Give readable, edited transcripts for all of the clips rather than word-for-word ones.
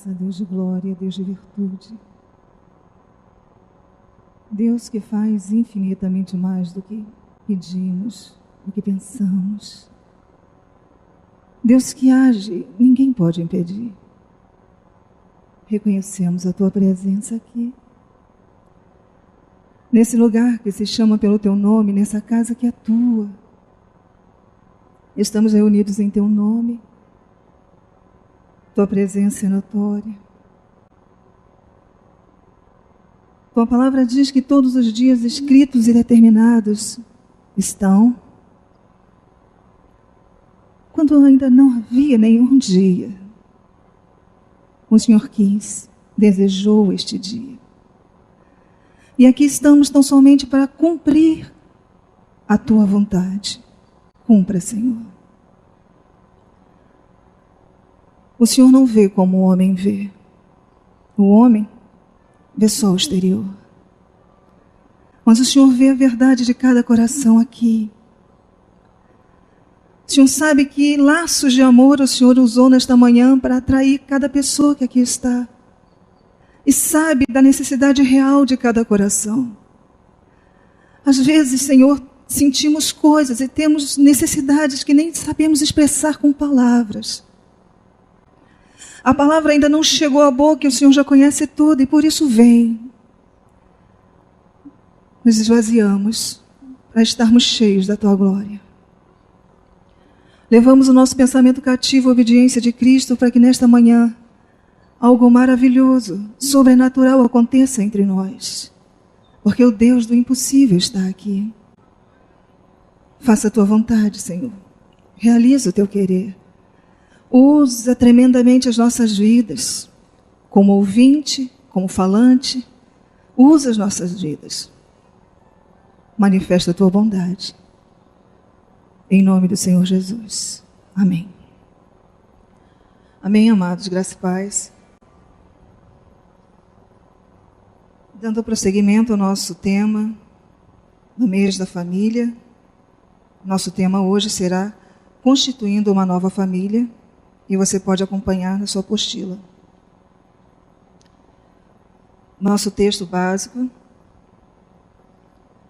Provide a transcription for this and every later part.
graça, Deus de glória, Deus de virtude. Deus que faz infinitamente mais do que pedimos, do que pensamos. Deus que age, ninguém pode impedir. Reconhecemos a Tua presença aqui, nesse lugar que se chama pelo Teu nome, nessa casa que é Tua. Estamos reunidos em Teu nome. Tua presença é notória. Tua palavra diz que todos os dias escritos e determinados estão. Quando ainda não havia nenhum dia, o Senhor quis, desejou este dia. E aqui estamos tão somente para cumprir a Tua vontade. Cumpra, Senhor. O Senhor não vê como o homem vê. O homem vê só o exterior. Mas o Senhor vê a verdade de cada coração aqui. O Senhor sabe que laços de amor o Senhor usou nesta manhã para atrair cada pessoa que aqui está. E sabe da necessidade real de cada coração. Às vezes, Senhor, sentimos coisas e temos necessidades que nem sabemos expressar com palavras. A palavra ainda não chegou à boca e o Senhor já conhece tudo e por isso vem. Nos esvaziamos para estarmos cheios da Tua glória. Levamos o nosso pensamento cativo à obediência de Cristo para que nesta manhã algo maravilhoso, sobrenatural aconteça entre nós. Porque o Deus do impossível está aqui. Faça a Tua vontade, Senhor. Realiza o Teu querer. Usa tremendamente as nossas vidas, como ouvinte, como falante. Usa as nossas vidas. Manifesta a Tua bondade. Em nome do Senhor Jesus. Amém. Amém, amados. Graça e paz. Dando prosseguimento ao nosso tema, no mês da família. Nosso tema hoje será Constituindo uma Nova Família. E você pode acompanhar na sua apostila. Nosso texto básico.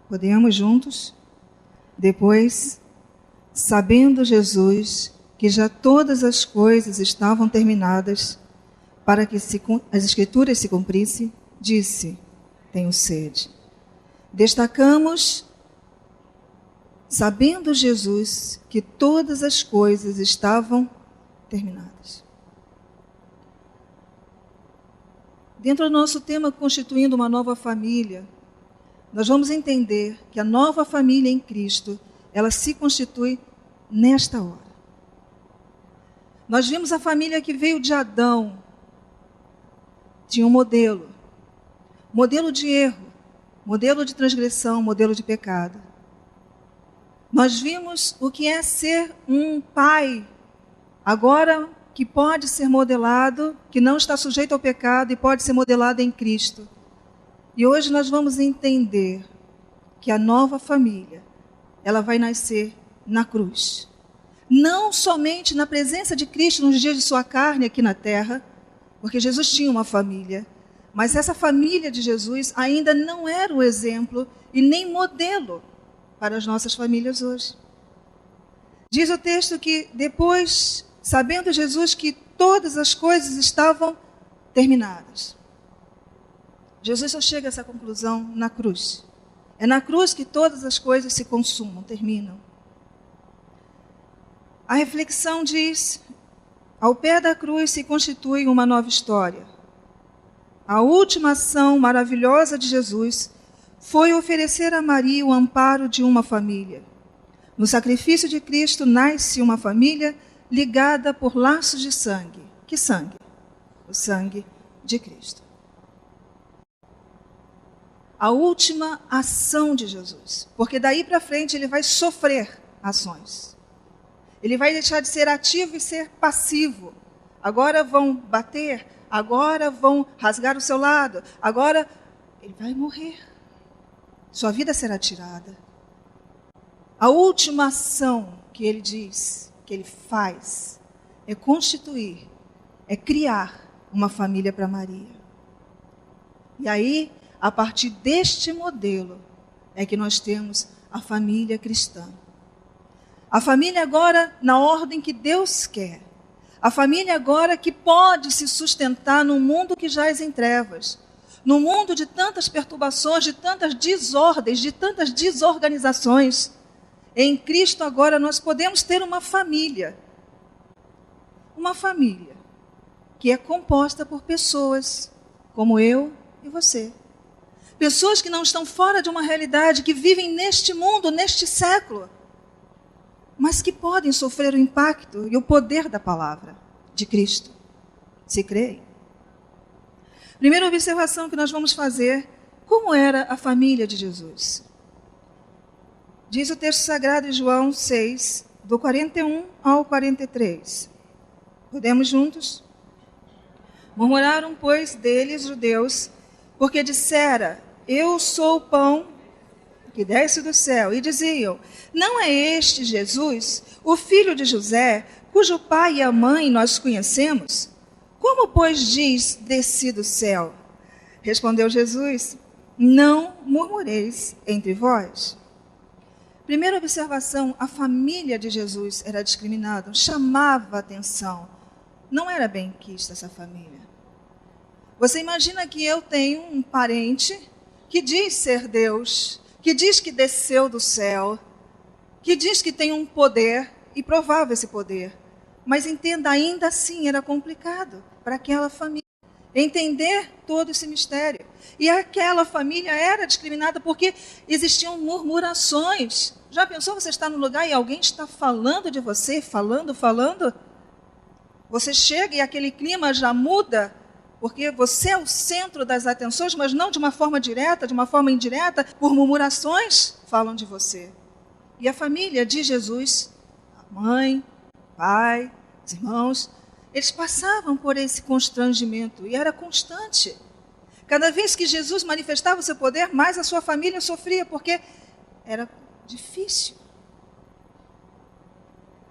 Podemos juntos? Depois, sabendo Jesus que já todas as coisas estavam terminadas, para que as Escrituras se cumprissem, disse: tenho sede. Destacamos, sabendo Jesus que todas as coisas estavam terminadas. Dentro do nosso tema Constituindo uma Nova Família, nós vamos entender que a nova família em Cristo, ela se constitui nesta hora. Nós vimos a família que veio de Adão, tinha um modelo de erro, modelo de transgressão, modelo de pecado. Nós vimos o que é ser um pai, agora que pode ser modelado, que não está sujeito ao pecado e pode ser modelado em Cristo. E hoje nós vamos entender que a nova família, ela vai nascer na cruz. Não somente na presença de Cristo nos dias de sua carne aqui na terra, porque Jesus tinha uma família, mas essa família de Jesus ainda não era o exemplo e nem modelo para as nossas famílias hoje. Diz o texto que depois, sabendo Jesus que todas as coisas estavam terminadas. Jesus só chega a essa conclusão na cruz. É na cruz que todas as coisas se consumam, terminam. A reflexão diz: ao pé da cruz se constitui uma nova história. A última ação maravilhosa de Jesus foi oferecer a Maria o amparo de uma família. No sacrifício de Cristo nasce uma família ligada por laços de sangue. Que sangue? O sangue de Cristo. A última ação de Jesus. Porque daí para frente ele vai sofrer ações. Ele vai deixar de ser ativo e ser passivo. Agora vão bater, agora vão rasgar o seu lado, agora ele vai morrer. Sua vida será tirada. A última ação que ele diz, que ele faz, é constituir, é criar uma família para Maria. E aí, a partir deste modelo, é que nós temos a família cristã. A família agora na ordem que Deus quer. A família agora que pode se sustentar num mundo que jaz em trevas. Num mundo de tantas perturbações, de tantas desordens, de tantas desorganizações. Em Cristo agora nós podemos ter uma família. Uma família que é composta por pessoas como eu e você. Pessoas que não estão fora de uma realidade, que vivem neste mundo, neste século, mas que podem sofrer o impacto e o poder da palavra de Cristo, se creem. Primeira observação que nós vamos fazer, como era a família de Jesus? Diz o texto sagrado de João 6, do 41 ao 43. Podemos juntos? Murmuraram, pois, deles, judeus, porque dissera, eu sou o pão que desce do céu. E diziam, não é este Jesus, o filho de José, cujo pai e a mãe nós conhecemos? Como, pois, diz, desci do céu? Respondeu Jesus, não murmureis entre vós. Primeira observação, a família de Jesus era discriminada, chamava a atenção. Não era bem quista essa família. Você imagina que eu tenho um parente que diz ser Deus, que diz que desceu do céu, que diz que tem um poder e provava esse poder. Mas entenda, ainda assim era complicado para aquela família entender todo esse mistério. E aquela família era discriminada porque existiam murmurações. Já pensou, você está num lugar e alguém está falando de você, falando? Você chega e aquele clima já muda, porque você é o centro das atenções, mas não de uma forma direta, de uma forma indireta, por murmurações falam de você. E a família de Jesus, a mãe, o pai, os irmãos, eles passavam por esse constrangimento e era constante. Cada vez que Jesus manifestava o seu poder, mais a sua família sofria, porque era difícil.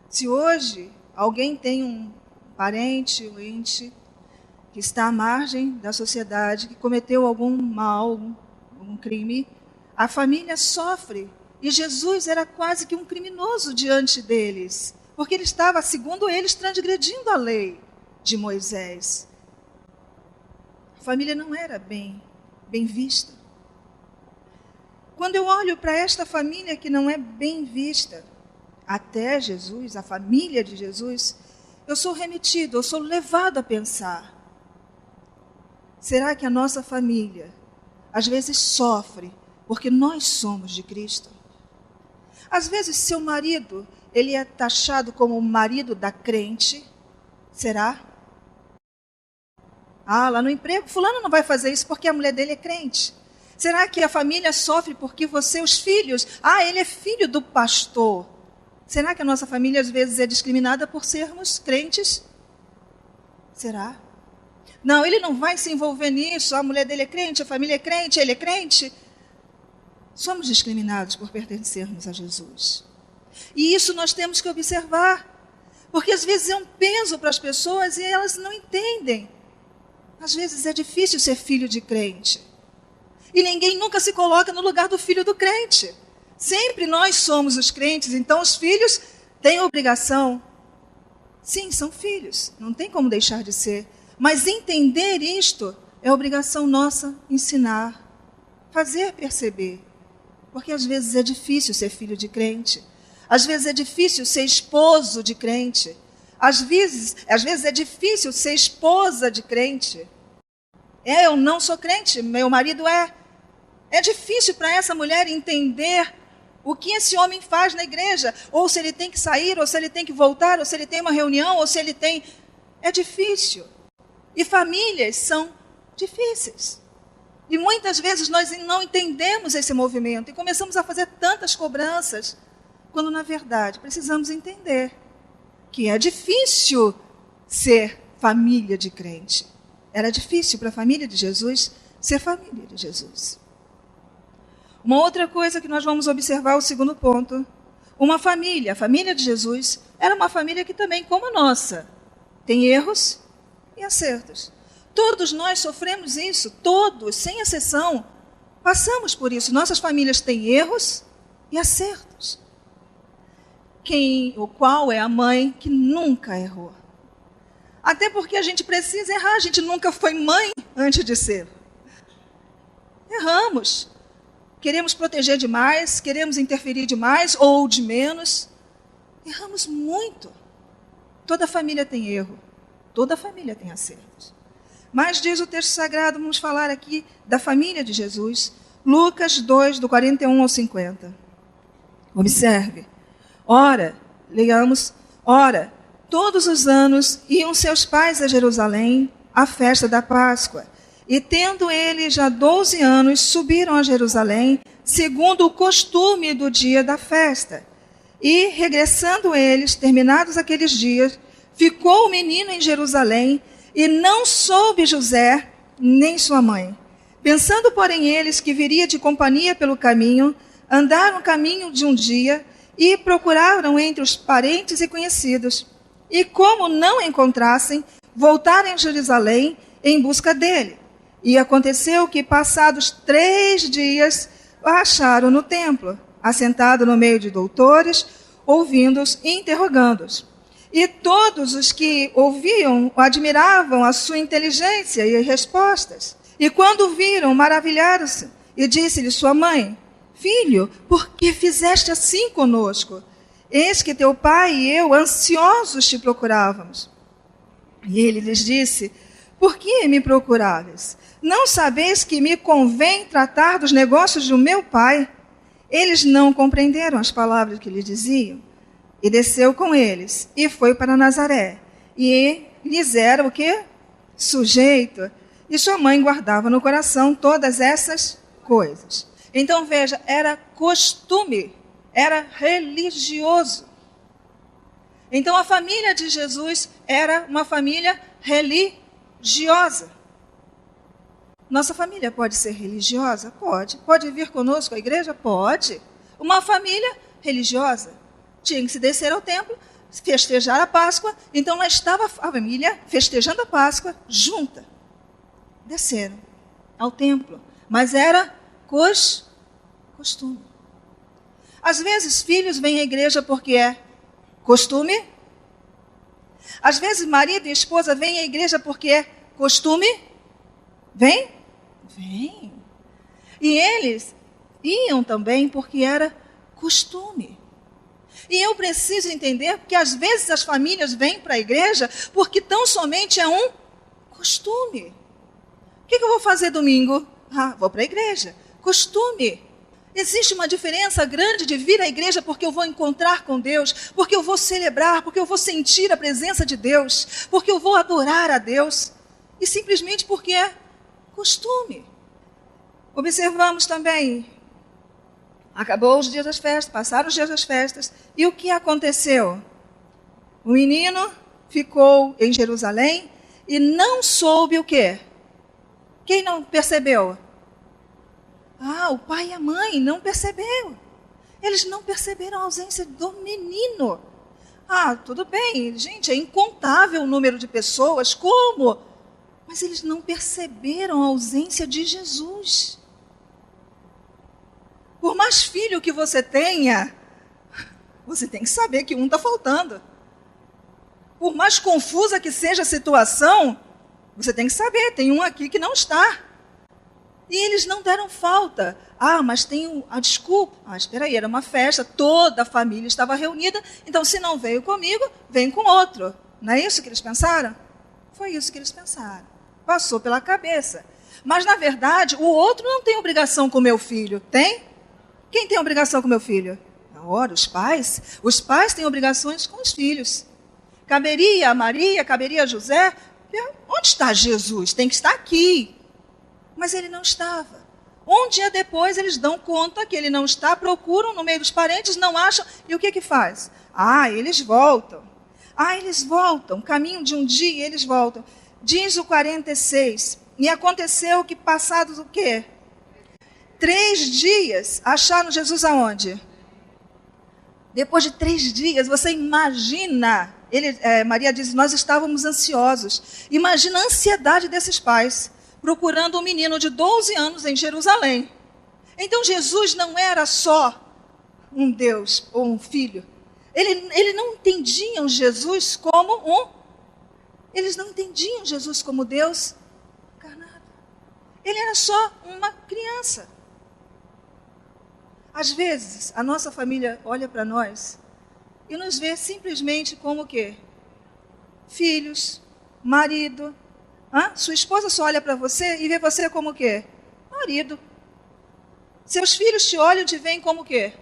Se hoje alguém tem um parente, um ente, que está à margem da sociedade, que cometeu algum mal, algum crime, a família sofre. E Jesus era quase que um criminoso diante deles, porque ele estava, segundo eles, transgredindo a lei de Moisés. A família não era bem vista. Quando eu olho para esta família que não é bem vista, até Jesus, a família de Jesus, eu sou remetido, eu sou levado a pensar. Será que a nossa família, às vezes, sofre porque nós somos de Cristo? Às vezes, seu marido, ele é taxado como o marido da crente. Será? Lá no emprego, fulano não vai fazer isso porque a mulher dele é crente. Será que a família sofre porque você, os filhos, ele é filho do pastor? Será que a nossa família, às vezes, é discriminada por sermos crentes? Será? Não, ele não vai se envolver nisso, a mulher dele é crente, a família é crente, ele é crente. Somos discriminados por pertencermos a Jesus. E isso nós temos que observar, porque às vezes é um peso para as pessoas e elas não entendem. Às vezes é difícil ser filho de crente. E ninguém nunca se coloca no lugar do filho do crente. Sempre nós somos os crentes, então os filhos têm a obrigação. Sim, são filhos, não tem como deixar de ser. Mas entender isto é obrigação nossa ensinar, fazer perceber. Porque às vezes é difícil ser filho de crente. Às vezes é difícil ser esposo de crente. Às vezes é difícil ser esposa de crente. Eu não sou crente, meu marido é. É difícil para essa mulher entender o que esse homem faz na igreja. Ou se ele tem que sair, ou se ele tem que voltar, ou se ele tem uma reunião, ou se ele tem... É difícil. E famílias são difíceis. E muitas vezes nós não entendemos esse movimento e começamos a fazer tantas cobranças, quando na verdade precisamos entender que é difícil ser família de crente. Era difícil para a família de Jesus ser família de Jesus. Uma outra coisa que nós vamos observar, o segundo ponto, uma família, a família de Jesus, era uma família que também, como a nossa, tem erros e acertos. Todos nós sofremos isso, todos, sem exceção. Passamos por isso. Nossas famílias têm erros e acertos. Qual é a mãe que nunca errou? Até porque a gente precisa errar, a gente nunca foi mãe antes de ser. Erramos. Queremos proteger demais, queremos interferir demais ou de menos. Erramos muito. Toda família tem erro, toda família tem acertos. Mas diz o texto sagrado, vamos falar aqui da família de Jesus, Lucas 2, do 41 ao 50. Observe. Ora, todos os anos iam seus pais a Jerusalém à festa da Páscoa. E tendo eles já 12 anos, subiram a Jerusalém, segundo o costume do dia da festa. E, regressando eles, terminados aqueles dias, ficou o menino em Jerusalém, e não soube José, nem sua mãe. Pensando, porém, eles que viria de companhia pelo caminho, andaram o caminho de um dia, e procuraram entre os parentes e conhecidos. E como não encontrassem, voltaram a Jerusalém em busca dele. E aconteceu que, passados 3 dias, o acharam no templo, assentado no meio de doutores, ouvindo-os e interrogando-os. E todos os que ouviam admiravam a sua inteligência e respostas. E quando viram, maravilharam-se, e disse-lhe sua mãe: Filho, por que fizeste assim conosco? Eis que teu pai e eu, ansiosos, te procurávamos. E ele lhes disse: Por que me procuráveis? Não sabeis que me convém tratar dos negócios do meu pai? Eles não compreenderam as palavras que lhe diziam. E desceu com eles, e foi para Nazaré. E lhes era o quê? Sujeito. E sua mãe guardava no coração todas essas coisas. Então veja, era costume, era religioso. Então a família de Jesus era uma família religiosa. Nossa família pode ser religiosa? Pode. Pode vir conosco à igreja? Pode. Uma família religiosa. Tinha que se descer ao templo, festejar a Páscoa. Então lá estava a família festejando a Páscoa junta. Desceram ao templo. Mas era costume. Às vezes filhos vêm à igreja porque é costume. Às vezes marido e esposa vêm à igreja porque é costume. Vem? Vem. E eles iam também porque era costume. E eu preciso entender que às vezes as famílias vêm para a igreja porque tão somente é um costume. O que eu vou fazer domingo? Vou para a igreja. Costume. Existe uma diferença grande de vir à igreja porque eu vou encontrar com Deus, porque eu vou celebrar, porque eu vou sentir a presença de Deus, porque eu vou adorar a Deus, e simplesmente porque é costume. Observamos também, acabou os dias das festas, passaram os dias das festas, e o que aconteceu? O menino ficou em Jerusalém e não soube o quê? Quem não percebeu? O pai e a mãe não perceberam. Eles não perceberam a ausência do menino. Tudo bem, gente, é incontável o número de pessoas, como? Mas eles não perceberam a ausência de Jesus. Por mais filho que você tenha, você tem que saber que um está faltando. Por mais confusa que seja a situação, você tem que saber, tem um aqui que não está. E eles não deram falta. Mas tem a desculpa. Espera aí, era uma festa, toda a família estava reunida, então se não veio comigo, vem com outro. Não é isso que eles pensaram? Foi isso que eles pensaram. Passou pela cabeça. Mas, na verdade, o outro não tem obrigação com o meu filho. Tem? Quem tem obrigação com o meu filho? Ora, os pais. Os pais têm obrigações com os filhos. Caberia a Maria, caberia a José. Onde está Jesus? Tem que estar aqui. Mas ele não estava. Um dia depois, eles dão conta que ele não está, procuram no meio dos parentes, não acham. E o que faz? Eles voltam. Eles voltam. Caminho de um dia, eles voltam. Diz o 46, e aconteceu que passados o quê? 3 dias, acharam Jesus aonde? Depois de 3 dias, você imagina Maria diz, nós estávamos ansiosos. Imagina a ansiedade desses pais, procurando um menino de 12 anos em Jerusalém. Então Jesus não era só um Deus ou um filho. Ele não entendiam Jesus como Eles não entendiam Jesus como Deus encarnado. Ele era só uma criança. Às vezes, a nossa família olha para nós e nos vê simplesmente como o quê? Filhos, marido. Sua esposa só olha para você e vê você como o quê? Marido. Seus filhos te olham e te veem como o quê?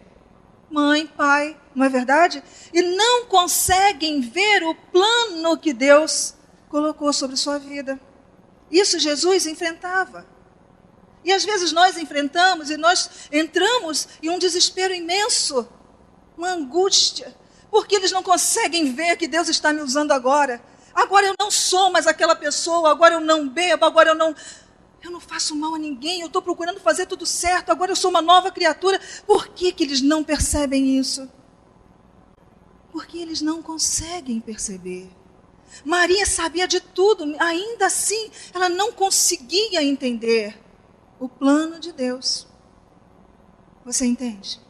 Mãe, pai, não é verdade? E não conseguem ver o plano que Deus colocou sobre sua vida. Isso Jesus enfrentava. E às vezes nós enfrentamos e nós entramos em um desespero imenso, uma angústia, porque eles não conseguem ver que Deus está me usando agora. Agora eu não sou mais aquela pessoa, agora eu não bebo, agora eu não faço mal a ninguém, eu estou procurando fazer tudo certo, agora eu sou uma nova criatura. Por que eles não percebem isso? Porque eles não conseguem perceber. Maria sabia de tudo, ainda assim ela não conseguia entender o plano de Deus. Você entende?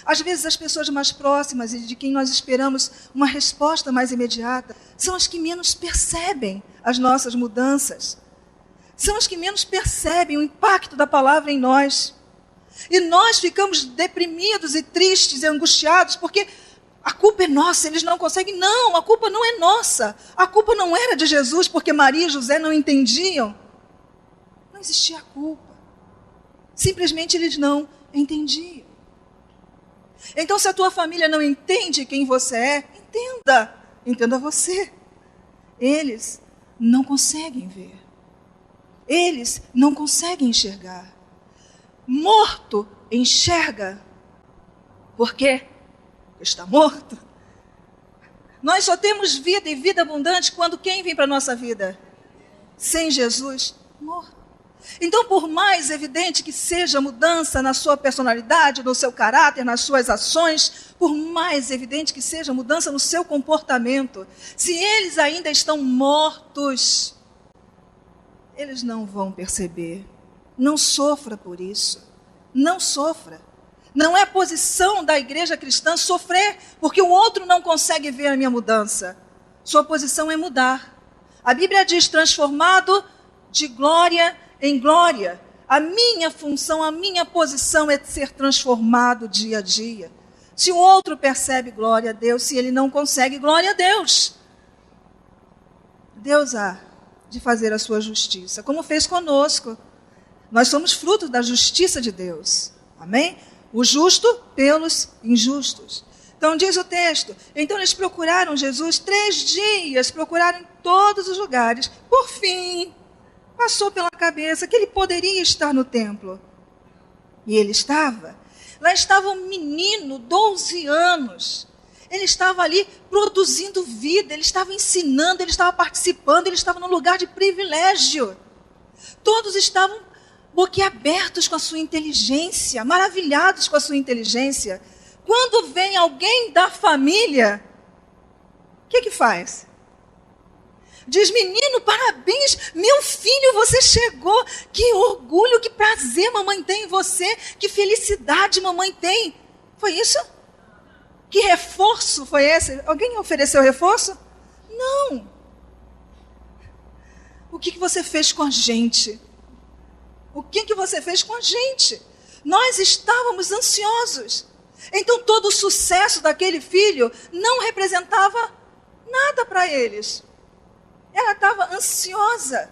Às vezes as pessoas mais próximas e de quem nós esperamos uma resposta mais imediata são as que menos percebem as nossas mudanças. São as que menos percebem o impacto da palavra em nós. E nós ficamos deprimidos e tristes e angustiados porque a culpa é nossa, eles não conseguem. Não, a culpa não é nossa. A culpa não era de Jesus porque Maria e José não entendiam. Não existia culpa. Simplesmente eles não entendiam. Então, se a tua família não entende quem você é, entenda você. Eles não conseguem ver. Eles não conseguem enxergar. Morto enxerga. Por quê? Porque está morto. Nós só temos vida e vida abundante quando quem vem para a nossa vida? Sem Jesus, morto. Então, por mais evidente que seja a mudança na sua personalidade, no seu caráter, nas suas ações, por mais evidente que seja a mudança no seu comportamento, se eles ainda estão mortos, eles não vão perceber. Não sofra por isso. Não sofra. Não é posição da igreja cristã sofrer, porque o outro não consegue ver a minha mudança. Sua posição é mudar. A Bíblia diz, transformado de glória em glória. A minha função, a minha posição é ser transformado dia a dia. Se o outro percebe, glória a Deus. Se ele não consegue, glória a Deus. Deus há de fazer a sua justiça, como fez conosco. Nós somos frutos da justiça de Deus. Amém? O justo pelos injustos. Então diz o texto, então eles procuraram Jesus 3 dias, procuraram em todos os lugares. Por fim, passou pela cabeça que ele poderia estar no templo. E ele estava. Lá estava um menino, 12 anos. Ele estava ali produzindo vida, ele estava ensinando, ele estava participando, ele estava num lugar de privilégio. Todos estavam boquiabertos com a sua inteligência, maravilhados com a sua inteligência. Quando vem alguém da família, o que faz? Diz, menino, parabéns, meu filho, você chegou. Que orgulho, que prazer mamãe tem em você, que felicidade mamãe tem. Foi isso? Que reforço foi esse? Alguém ofereceu reforço? Não. O que você fez com a gente? O que você fez com a gente? Nós estávamos ansiosos. Então todo o sucesso daquele filho não representava nada para eles. Ela estava ansiosa.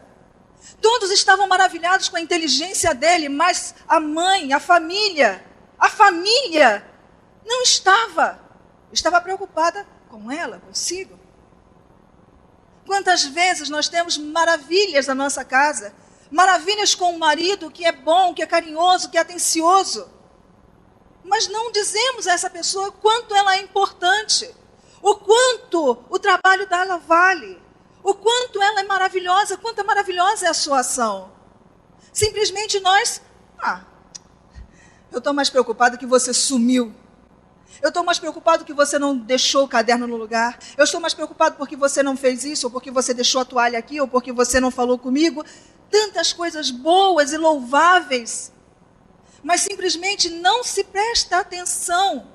Todos estavam maravilhados com a inteligência dele, mas a mãe, a família não estava. Estava preocupada com ela, consigo. Quantas vezes nós temos maravilhas na nossa casa, maravilhas com um marido que é bom, que é carinhoso, que é atencioso, mas não dizemos a essa pessoa quanto ela é importante, o quanto o trabalho dela vale, o quanto ela é maravilhosa, quanto maravilhosa é a sua ação. Simplesmente nós, eu estou mais preocupada que você sumiu. Eu estou mais preocupado que você não deixou o caderno no lugar. Eu estou mais preocupado porque você não fez isso, ou porque você deixou a toalha aqui, ou porque você não falou comigo. Tantas coisas boas e louváveis, mas simplesmente não se presta atenção.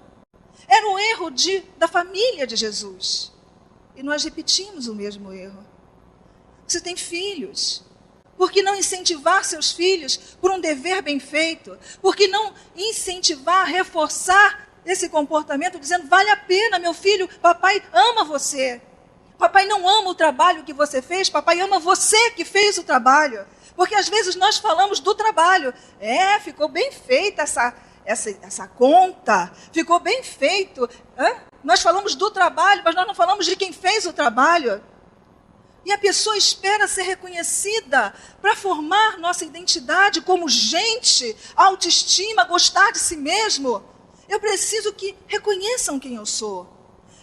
Era um erro da família de Jesus. E nós repetimos o mesmo erro. Você tem filhos. Por que não incentivar seus filhos por um dever bem feito? Por que não incentivar, reforçar esse comportamento, dizendo, vale a pena, meu filho, papai ama você. Papai não ama o trabalho que você fez, papai ama você que fez o trabalho. Porque às vezes nós falamos do trabalho. Ficou bem feita essa conta, ficou bem feito. Nós falamos do trabalho, mas nós não falamos de quem fez o trabalho. E a pessoa espera ser reconhecida para formar nossa identidade como gente, autoestima, gostar de si mesmo. Eu preciso que reconheçam quem eu sou.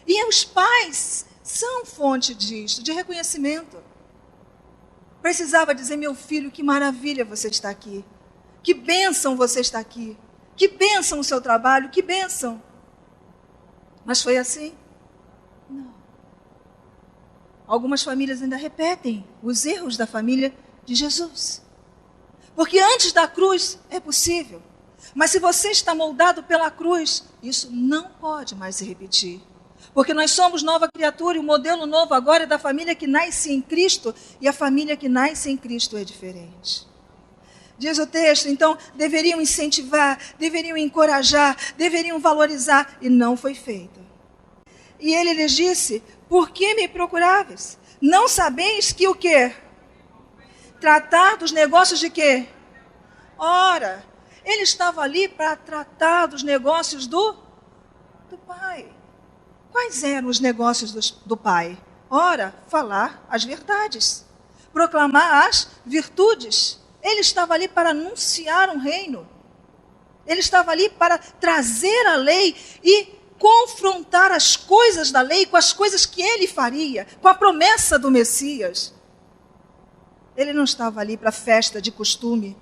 E os pais são fonte disso, de reconhecimento. Precisava dizer, meu filho, que maravilha você está aqui. Que bênção você está aqui. Que bênção o seu trabalho, que bênção. Mas foi assim? Não. Algumas famílias ainda repetem os erros da família de Jesus. Porque antes da cruz é possível. Mas se você está moldado pela cruz, isso não pode mais se repetir. Porque nós somos nova criatura e o modelo novo agora é da família que nasce em Cristo e a família que nasce em Cristo é diferente. Diz o texto, então, deveriam incentivar, deveriam encorajar, deveriam valorizar e não foi feito. E ele lhes disse, por que me procuráveis? Não sabeis que o quê? Tratar dos negócios de quê? Ora, ele estava ali para tratar dos negócios do Pai. Quais eram os negócios do Pai? Ora, falar as verdades, proclamar as virtudes. Ele estava ali para anunciar um reino. Ele estava ali para trazer a lei e confrontar as coisas da lei com as coisas que ele faria, com a promessa do Messias. Ele não estava ali para festa de costume.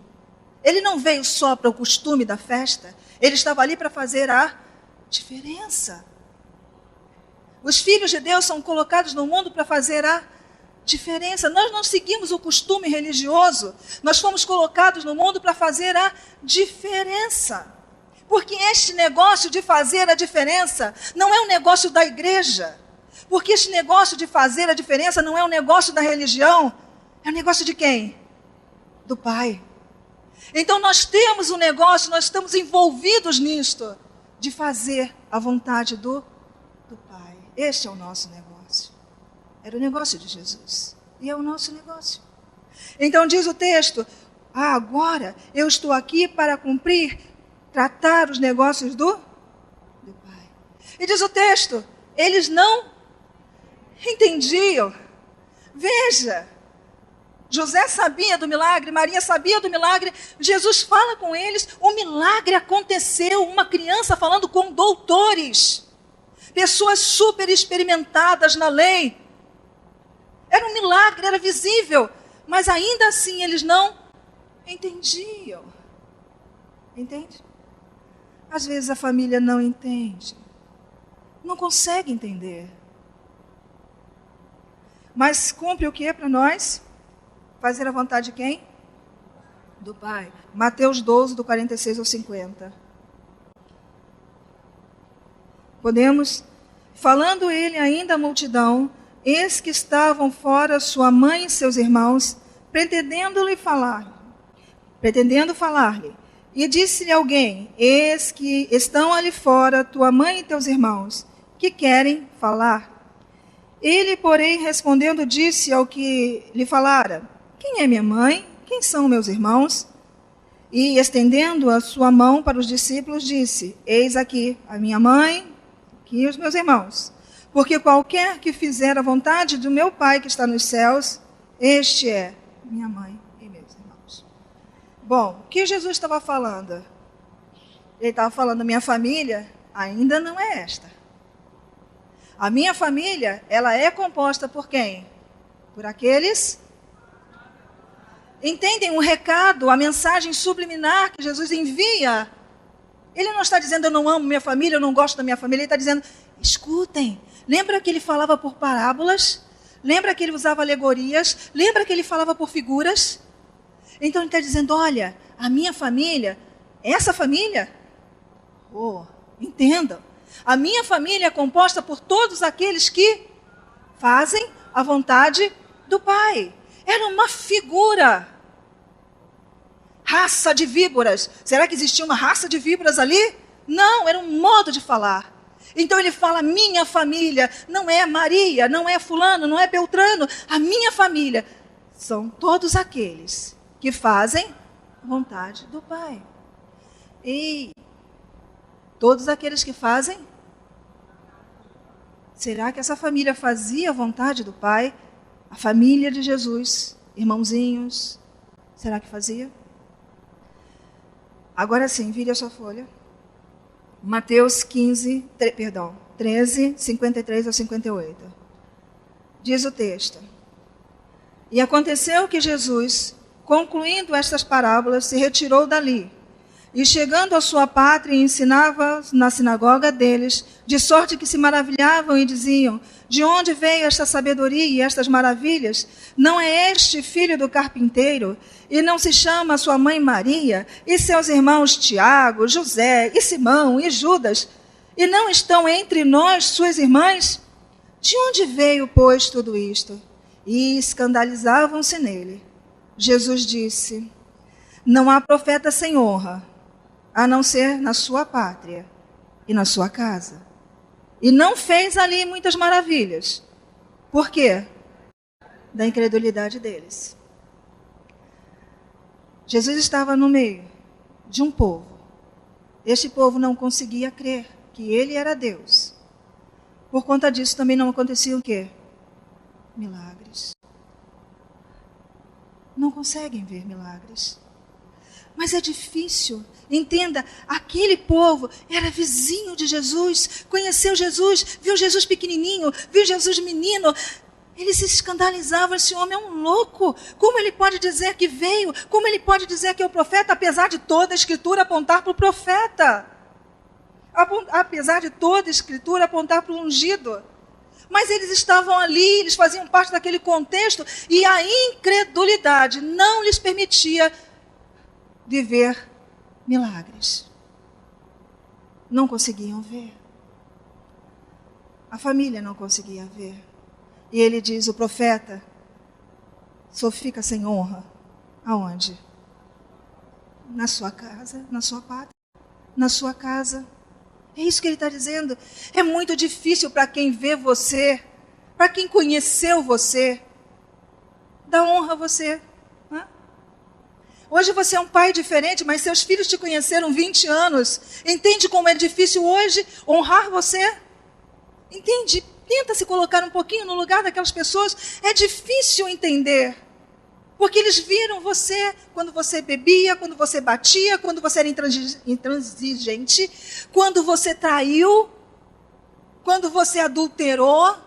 Ele não veio só para o costume da festa. Ele estava ali para fazer a diferença. Os filhos de Deus são colocados no mundo para fazer a diferença. Nós não seguimos o costume religioso. Nós fomos colocados no mundo para fazer a diferença. Porque este negócio de fazer a diferença não é um negócio da igreja. Porque este negócio de fazer a diferença não é um negócio da religião. É um negócio de quem? Do Pai. Então nós temos um negócio, nós estamos envolvidos nisto, de fazer a vontade do Pai. Este é o nosso negócio. Era o negócio de Jesus. E é o nosso negócio. Então diz o texto, agora eu estou aqui para cumprir, tratar os negócios do Pai. E diz o texto, eles não entendiam. Veja, José sabia do milagre, Maria sabia do milagre, Jesus fala com eles, o milagre aconteceu, uma criança falando com doutores, pessoas super experimentadas na lei. Era um milagre, era visível, mas ainda assim eles não entendiam. Entende? Às vezes a família não entende, não consegue entender. Mas cumpre o que para nós? Fazer a vontade de quem? Do Pai. Mateus 12, do 46 ao 50. Podemos? Falando ele ainda à multidão, eis que estavam fora sua mãe e seus irmãos, pretendendo falar-lhe. E disse-lhe alguém, eis que estão ali fora tua mãe e teus irmãos, que querem falar. Ele, porém, respondendo, disse ao que lhe falara, quem é minha mãe? Quem são meus irmãos? E, estendendo a sua mão para os discípulos, disse, eis aqui a minha mãe, aqui os meus irmãos. Porque qualquer que fizer a vontade do meu Pai que está nos céus, este é minha mãe e meus irmãos. Bom, o que Jesus estava falando? Ele estava falando, minha família ainda não é esta. A minha família, ela é composta por quem? Por aqueles... Entendem o recado, a mensagem subliminar que Jesus envia? Ele não está dizendo eu não amo minha família, eu não gosto da minha família. Ele está dizendo, escutem. Lembra que ele falava por parábolas? Lembra que ele usava alegorias? Lembra que ele falava por figuras? Então ele está dizendo, olha, a minha família, essa família, entendam. A minha família é composta por todos aqueles que fazem a vontade do Pai. Era uma figura. Raça de víboras. Será que existia uma raça de víboras ali? Não, era um modo de falar. Então ele fala, minha família, não é Maria, não é fulano, não é Beltrano. A minha família são todos aqueles que fazem a vontade do Pai. E todos aqueles que fazem? Será que essa família fazia a vontade do Pai? A família de Jesus, irmãozinhos, será que fazia? Agora sim, vire a sua folha. Mateus 13, 53 a 58. Diz o texto. E aconteceu que Jesus, concluindo estas parábolas, se retirou dali. E chegando à sua pátria, ensinava na sinagoga deles, de sorte que se maravilhavam e diziam, de onde veio esta sabedoria e estas maravilhas? Não é este filho do carpinteiro? E não se chama sua mãe Maria, e seus irmãos Tiago, José, e Simão, e Judas? E não estão entre nós suas irmãs? De onde veio, pois, tudo isto? E escandalizavam-se nele. Jesus disse, não há profeta sem honra, a não ser na sua pátria e na sua casa. E não fez ali muitas maravilhas. Por quê? Da incredulidade deles. Jesus estava no meio de um povo. Este povo não conseguia crer que ele era Deus. Por conta disso também não aconteciam o quê? Milagres. Não conseguem ver milagres. Mas é difícil. Entenda, aquele povo era vizinho de Jesus, conheceu Jesus, viu Jesus pequenininho, viu Jesus menino. Eles se escandalizavam, esse homem é um louco. Como ele pode dizer que veio? Como ele pode dizer que é o profeta, apesar de toda a Escritura apontar para o profeta? Apesar de toda a Escritura apontar para o ungido. Mas eles estavam ali, eles faziam parte daquele contexto, e a incredulidade não lhes permitia viver milagres. Não conseguiam ver. A família não conseguia ver. E ele diz, o profeta, só fica sem honra. Aonde? Na sua casa, na sua pátria, na sua casa. É isso que ele está dizendo. É muito difícil para quem vê você, para quem conheceu você, dar honra a você. Hoje você é um pai diferente, mas seus filhos te conheceram 20 anos. Entende como é difícil hoje honrar você? Entende? Tenta se colocar um pouquinho no lugar daquelas pessoas. É difícil entender. Porque eles viram você quando você bebia, quando você batia, quando você era intransigente, quando você traiu, quando você adulterou.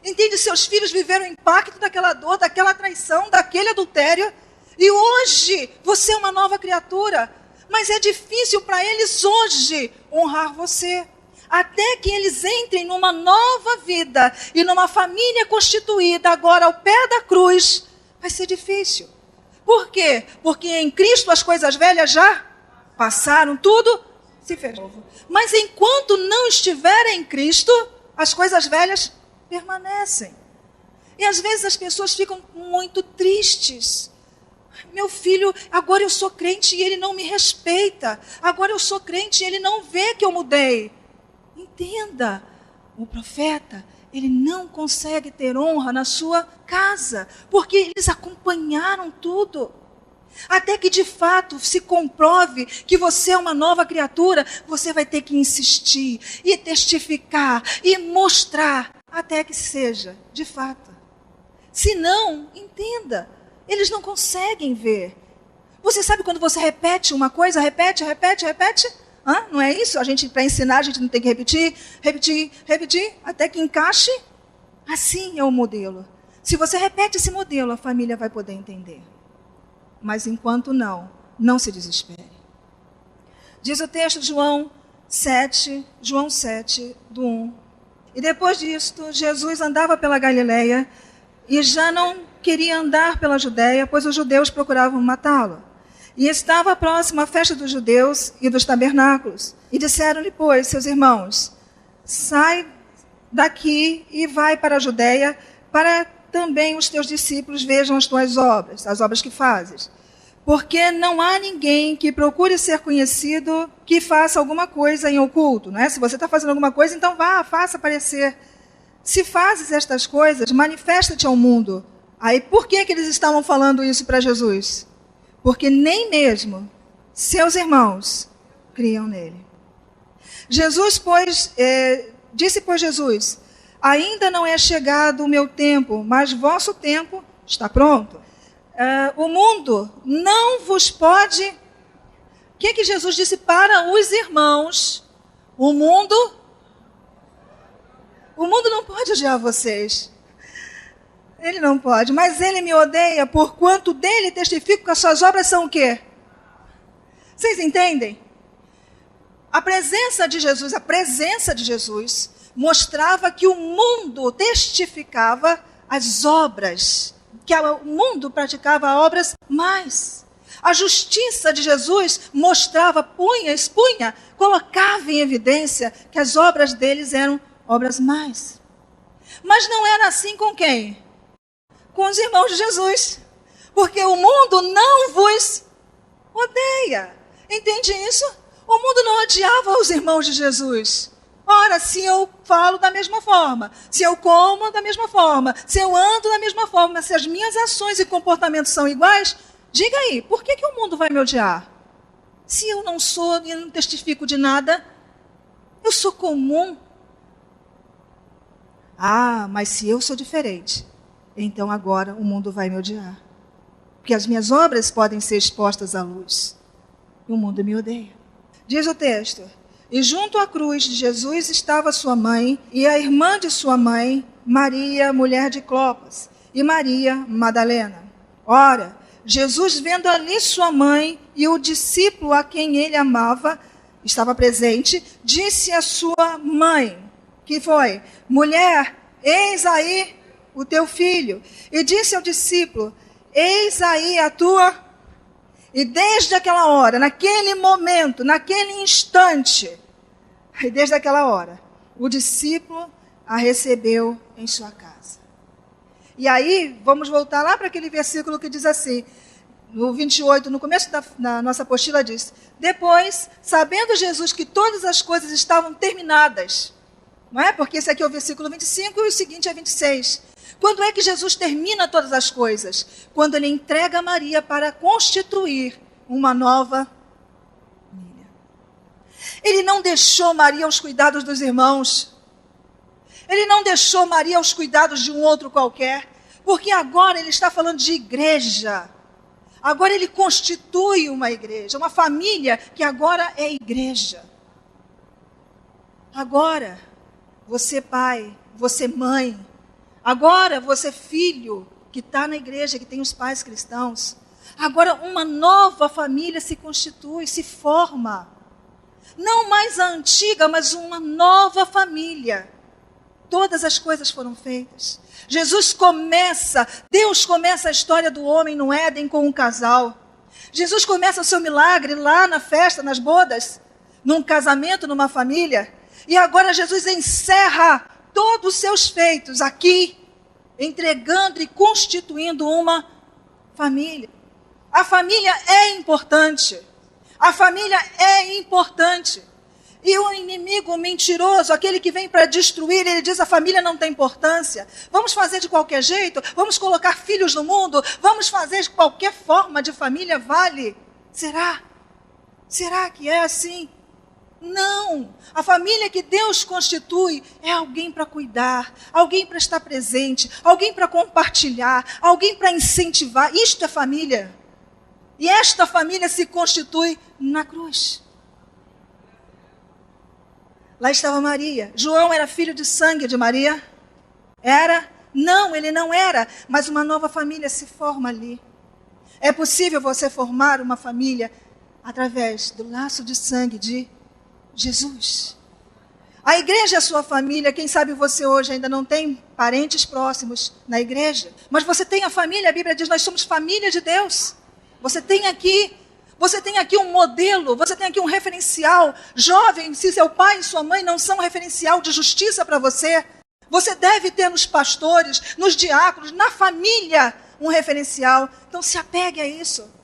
Entende? Seus filhos viveram o impacto daquela dor, daquela traição, daquele adultério. E hoje você é uma nova criatura, mas é difícil para eles hoje honrar você. Até que eles entrem numa nova vida e numa família constituída agora ao pé da cruz, vai ser difícil. Por quê? Porque em Cristo as coisas velhas já passaram, tudo se fez novo. Mas enquanto não estiverem em Cristo, as coisas velhas permanecem. E às vezes as pessoas ficam muito tristes. Meu filho, agora eu sou crente e ele não me respeita. Agora eu sou crente e ele não vê que eu mudei. Entenda, o profeta, ele não consegue ter honra na sua casa, porque eles acompanharam tudo. Até que de fato se comprove que você é uma nova criatura, você vai ter que insistir e testificar e mostrar até que seja de fato. Se não, entenda. Eles não conseguem ver. Você sabe quando você repete uma coisa, repete? Não é isso? Para ensinar, a gente não tem que repetir, até que encaixe. Assim é o modelo. Se você repete esse modelo, a família vai poder entender. Mas enquanto não se desespere. Diz o texto de João 7, do 1. E depois disto, Jesus andava pela Galileia e já não queria andar pela Judéia, pois os judeus procuravam matá-lo. E estava próxima a festa dos judeus e dos tabernáculos. E disseram-lhe, pois, seus irmãos, sai daqui e vai para a Judéia, para também os teus discípulos vejam as tuas obras, as obras que fazes. Porque não há ninguém que procure ser conhecido que faça alguma coisa em oculto, não é? Se você está fazendo alguma coisa, então vá, faça aparecer. Se fazes estas coisas, manifesta-te ao mundo. Aí, por que eles estavam falando isso para Jesus? Porque nem mesmo seus irmãos criam nele. Disse, pois, Jesus, ainda não é chegado o meu tempo, mas vosso tempo está pronto. O mundo não vos pode... O que Jesus disse para os irmãos? O mundo não pode odiar vocês. Ele não pode, mas ele me odeia, porquanto dele testifico que as suas obras são o quê? Vocês entendem? A presença de Jesus mostrava que o mundo testificava as obras, que o mundo praticava obras mais. A justiça de Jesus mostrava, expunha, colocava em evidência que as obras deles eram obras mais. Mas não era assim com quem? Com os irmãos de Jesus. Porque o mundo não vos odeia. Entende isso? O mundo não odiava os irmãos de Jesus. Ora, se eu falo da mesma forma, se eu como da mesma forma, se eu ando da mesma forma, se as minhas ações e comportamentos são iguais, diga aí, por que o mundo vai me odiar? Se eu não sou e não testifico de nada, eu sou comum. Ah, mas se eu sou diferente, então agora o mundo vai me odiar. Porque as minhas obras podem ser expostas à luz. E o mundo me odeia. Diz o texto, e junto à cruz de Jesus estava sua mãe e a irmã de sua mãe, Maria, mulher de Clopas, e Maria Madalena. Ora, Jesus, vendo ali sua mãe e o discípulo a quem ele amava, estava presente, disse à sua mãe, que foi, mulher, eis aí o teu filho. E disse ao discípulo, eis aí a tua... E desde aquela hora, naquele momento, naquele instante, e desde aquela hora, o discípulo a recebeu em sua casa. E aí, vamos voltar lá para aquele versículo que diz assim, no 28, no começo da nossa apostila diz, depois, sabendo Jesus que todas as coisas estavam terminadas, não é? Porque esse aqui é o versículo 25 e o seguinte é 26. Quando é que Jesus termina todas as coisas? Quando ele entrega Maria para constituir uma nova família. Ele não deixou Maria aos cuidados dos irmãos. Ele não deixou Maria aos cuidados de um outro qualquer. Porque agora ele está falando de igreja. Agora ele constitui uma igreja, uma família que agora é igreja. Agora, você pai, você mãe, agora você filho que está na igreja, que tem os pais cristãos. Agora uma nova família se constitui, se forma. Não mais a antiga, mas uma nova família. Todas as coisas foram feitas. Deus começa a história do homem no Éden com um casal. Jesus começa o seu milagre lá na festa, nas bodas, num casamento, numa família. E agora Jesus encerra todos os seus feitos aqui, entregando e constituindo uma família. A família é importante. A família é importante. E o inimigo mentiroso, aquele que vem para destruir, ele diz, a família não tem importância. Vamos fazer de qualquer jeito? Vamos colocar filhos no mundo? Vamos fazer de qualquer forma de família? Vale? Será? Será que é assim? Não. A família que Deus constitui é alguém para cuidar, alguém para estar presente, alguém para compartilhar, alguém para incentivar. Isto é família. E esta família se constitui na cruz. Lá estava Maria. João era filho de sangue de Maria? Era? Não, ele não era. Mas uma nova família se forma ali. É possível você formar uma família através do laço de sangue de Jesus. A igreja é a sua família. Quem sabe você hoje ainda não tem parentes próximos na igreja, mas você tem a família. A Bíblia diz: nós somos família de Deus. Você tem aqui um modelo, você tem aqui um referencial. Jovem, se seu pai e sua mãe não são referencial de justiça para você, você deve ter nos pastores, nos diáconos, na família, um referencial. Então se apegue a isso.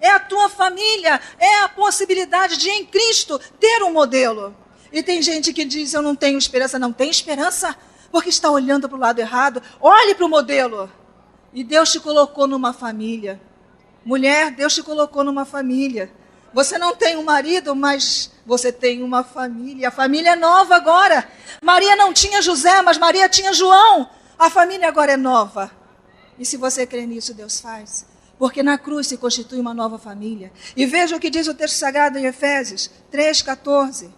É a tua família, é a possibilidade de em Cristo ter um modelo. E tem gente que diz: eu não tenho esperança. Não tem esperança porque está olhando para o lado errado. Olhe para o modelo. E Deus te colocou numa família. Mulher, Deus te colocou numa família. Você não tem um marido, mas você tem uma família. A família é nova agora. Maria não tinha José, mas Maria tinha João. A família agora é nova. E se você crê nisso, Deus faz. Porque na cruz se constitui uma nova família. E veja o que diz o texto sagrado em Efésios 3,14.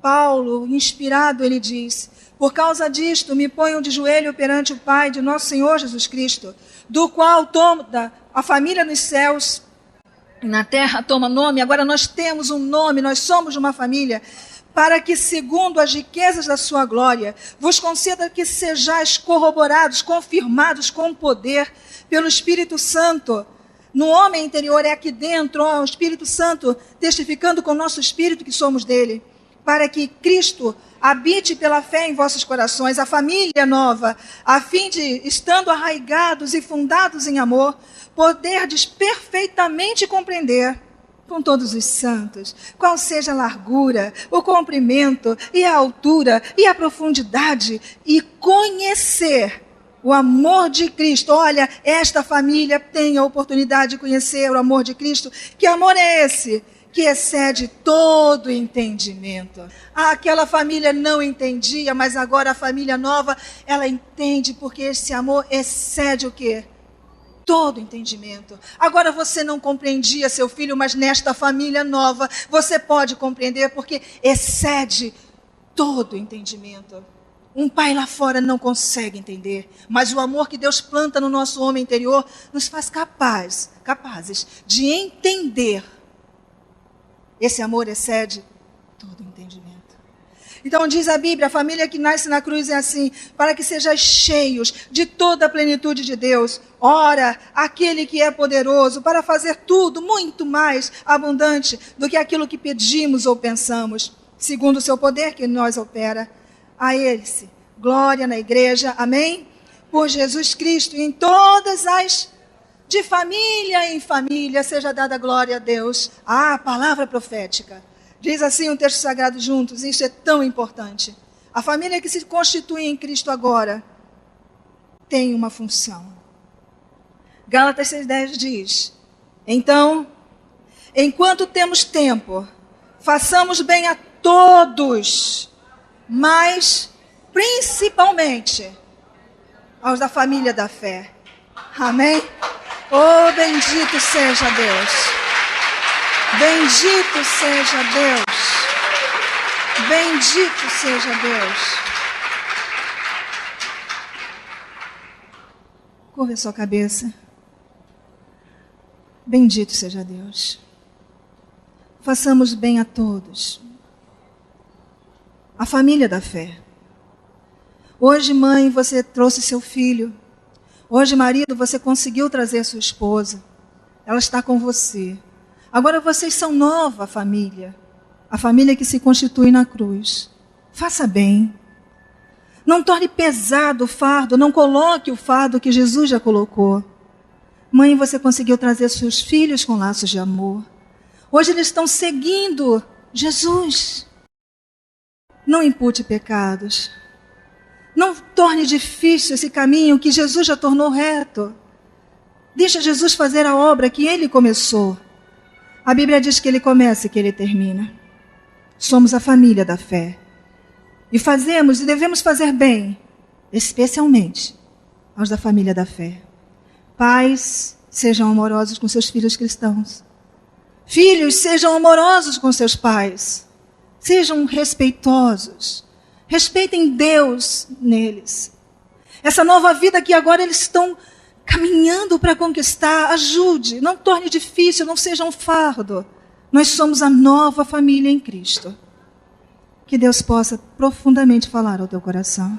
Paulo, inspirado, ele diz: por causa disto, me ponho de joelho perante o Pai de nosso Senhor Jesus Cristo, do qual toda a família nos céus e na terra toma nome. Agora nós temos um nome, nós somos uma família, para que, segundo as riquezas da sua glória, vos conceda que sejais corroborados, confirmados com poder pelo Espírito Santo. No homem interior, é aqui dentro, ó, o Espírito Santo testificando com o nosso espírito que somos dele, para que Cristo habite pela fé em vossos corações, a família nova, a fim de, estando arraigados e fundados em amor, poderdes perfeitamente compreender com todos os santos qual seja a largura, o comprimento e a altura e a profundidade, e conhecer o amor de Cristo. Olha, esta família tem a oportunidade de conhecer o amor de Cristo. Que amor é esse? Que excede todo entendimento. Aquela família não entendia, mas agora a família nova, ela entende, porque esse amor excede o quê? Todo entendimento. Agora você não compreendia seu filho, mas nesta família nova você pode compreender, porque excede todo entendimento. Um pai lá fora não consegue entender, mas o amor que Deus planta no nosso homem interior nos faz capazes de entender. Esse amor excede todo entendimento. Então diz a Bíblia, a família que nasce na cruz é assim: para que sejais cheios de toda a plenitude de Deus. Ora, aquele que é poderoso para fazer tudo muito mais abundante do que aquilo que pedimos ou pensamos, segundo o seu poder que em nós opera. A ele-se glória na igreja, amém? Por Jesus Cristo, em todas as... de família em família, seja dada glória a Deus. A palavra profética. Diz assim um texto sagrado juntos, isso é tão importante. A família que se constitui em Cristo agora tem uma função. Gálatas 6,10 diz: então, enquanto temos tempo, façamos bem a todos, mas principalmente aos da família da fé. Amém? Oh, bendito seja Deus. Bendito seja Deus. Bendito seja Deus. Curva a sua cabeça. Bendito seja Deus. Façamos bem a todos. A família da fé. Hoje, mãe, você trouxe seu filho. Hoje, marido, você conseguiu trazer sua esposa. Ela está com você. Agora vocês são nova família. A família que se constitui na cruz. Faça bem. Não torne pesado o fardo. Não coloque o fardo que Jesus já colocou. Mãe, você conseguiu trazer seus filhos com laços de amor. Hoje eles estão seguindo Jesus. Não impute pecados. Não torne difícil esse caminho que Jesus já tornou reto. Deixa Jesus fazer a obra que Ele começou. A Bíblia diz que Ele começa e que Ele termina. Somos a família da fé. E fazemos e devemos fazer bem, especialmente aos da família da fé. Pais, sejam amorosos com seus filhos cristãos. Filhos, sejam amorosos com seus pais. Sejam respeitosos. Respeitem Deus neles. Essa nova vida que agora eles estão caminhando para conquistar, ajude. Não torne difícil, não seja um fardo. Nós somos a nova família em Cristo. Que Deus possa profundamente falar ao teu coração.